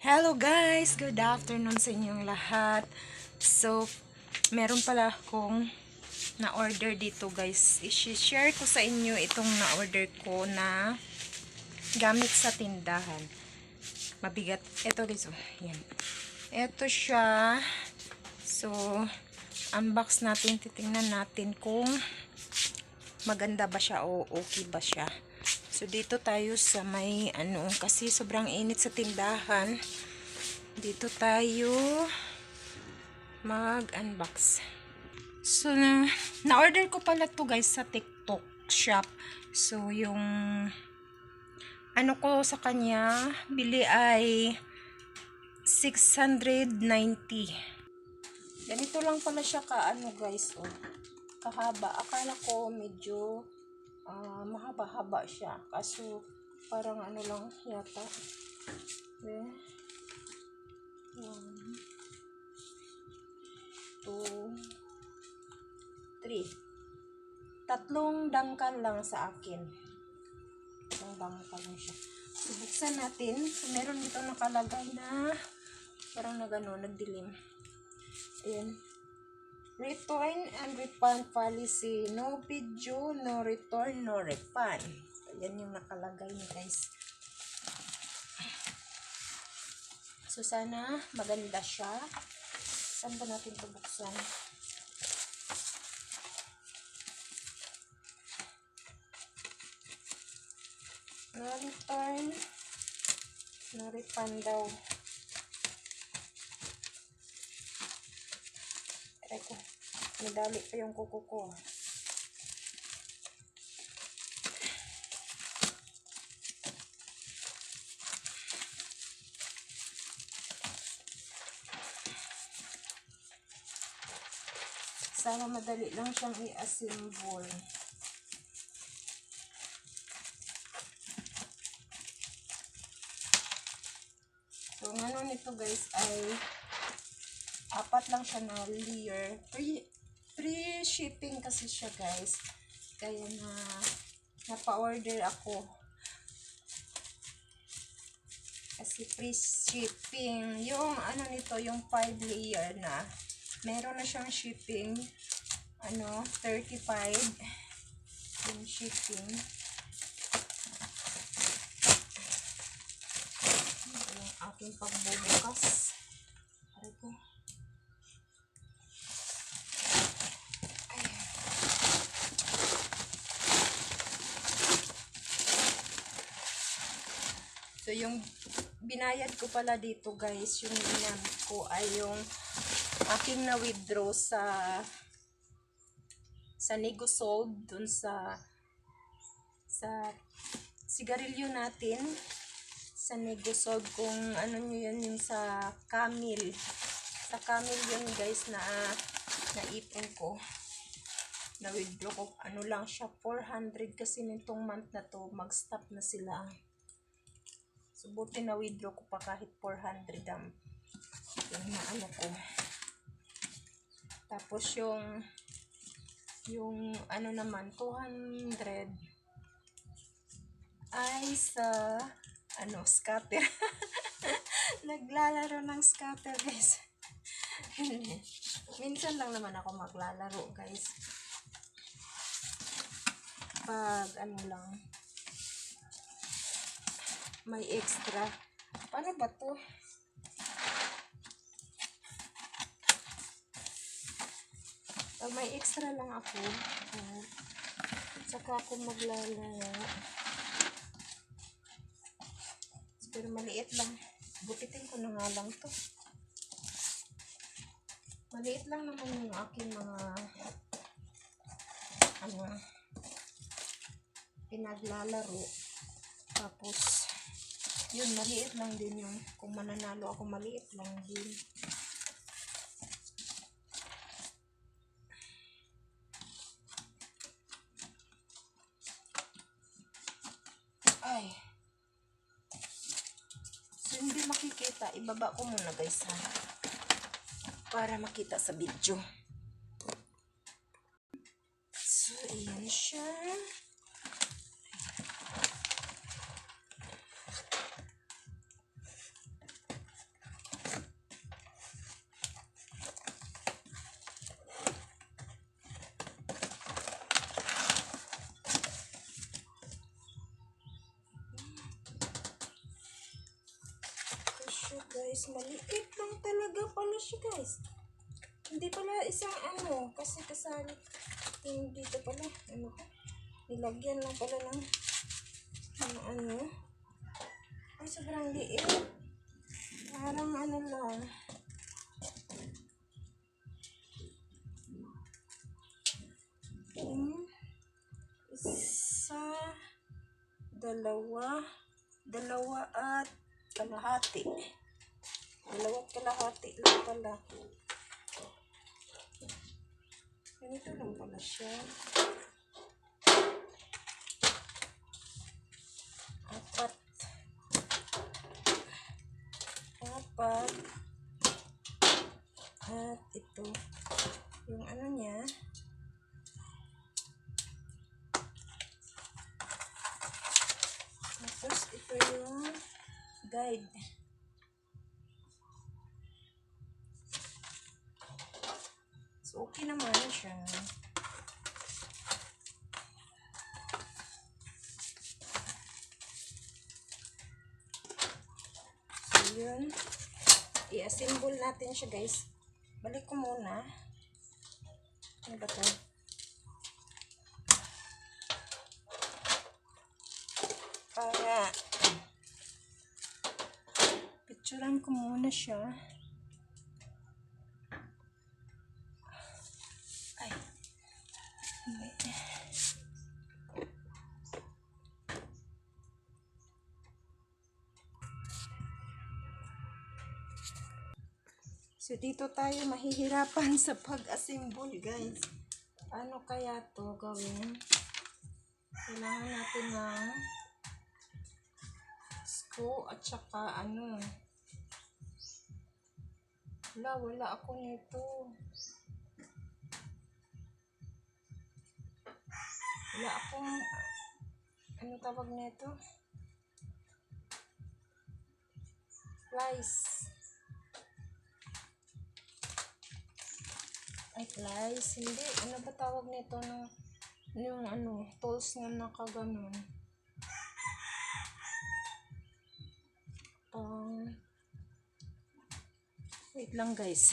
Hello guys! Good afternoon sa inyong lahat. So, meron pala akong na-order dito guys. I-share ko sa inyo itong na-order ko na gamit sa tindahan. Mabigat. Ito guys. Oh, yan. Ito siya. So, unbox natin. Titingnan natin kung maganda ba siya o okay ba siya. So, dito tayo sa may kasi sobrang init sa tindahan. Dito tayo mag-unbox. So, na-order ko pala to guys sa TikTok shop. So, yung ko sa kanya, bili ay 690. Ganito lang pala siya guys, oh. Kahaba. Akala ko medyo mahaba-haba siya. Kaso, parang lang yata. Okay. 1, 2, 3. Tatlong dangkal lang sa akin. Tatlong dangkal lang siya. So, buksan natin. So, meron dito nakalagay na parang nagdilim. Ayan. Return and refund policy. No video, no return, no refund. Ayan yung nakalagay niya guys. So, sana maganda siya. Saan ba natin ito buksan? No return, no refund daw. Eko, nadali pa yung kuko ko. Sana madali lang siyang i-assemble. So, ano nito guys ay apat lang siya na layer. Free shipping kasi siya guys. Kaya napa-order ako. Kasi free shipping. Yung nito, yung 5 layer na. Meron na siyang shipping. 35 yung shipping. Yung aking pagbubukas. Aray ko. So, yung binayad ko pala dito guys, yung ginamit ko ay yung aking na-withdraw sa Negosold dun sa sigarilyo natin sa Negosold, kung nyo yan, yung sa Camel. Sa Camel yun guys na naipon ko. Na-withdraw ko. Lang siya, 400 kasi nitong month na to, mag-stop na sila. So, buti na-withdraw ko pa kahit 400 ang yung ko. Tapos yung naman, 200 ay sa scatter. Naglalaro ng scatter guys. Minsan lang naman ako maglalaro guys. Pag lang may extra. Paano ba to? Pag may extra lang ako, saka ako maglalaro. Pero maliit lang. Bukitin ko na nga lang to. Maliit lang naman yung aking mga pinaglalaro. Tapos yun, maliit lang din yung kung mananalo ako, maliit lang din. Ay. So, hindi makikita. Ibaba ko muna guys ha. Para makita sa video. So, ayan siya. Guys, maliit lang talaga pala siya, guys. Hindi pala isang ano, kasi kasali yung dito pala, ano pa, nilagyan lang pala ng ano. Ay, sobrang liit. Parang ano lang. Isa, dalawa at kalahati. Dalawa at kalahati lang pala. Ganito lang pala siya. Apat. At ito. Yung ano niya. Tapos ito yung guide. So, okay naman siya. So, yun. I-assemble natin siya, guys. Balik ko muna. Ano ba ito? Para picturean ko muna siya. Ay. So, dito tayo mahihirapan sa pag-assemble, guys. Ano kaya to gawin? Kailangan natin ng screw at saka ano. Wala ako nito. Wala akong, ano tawag nito? Plies. Ay, plies. Hindi. Ano ba tawag nito ng yung ano, tools na nakaganon. Wait lang, guys.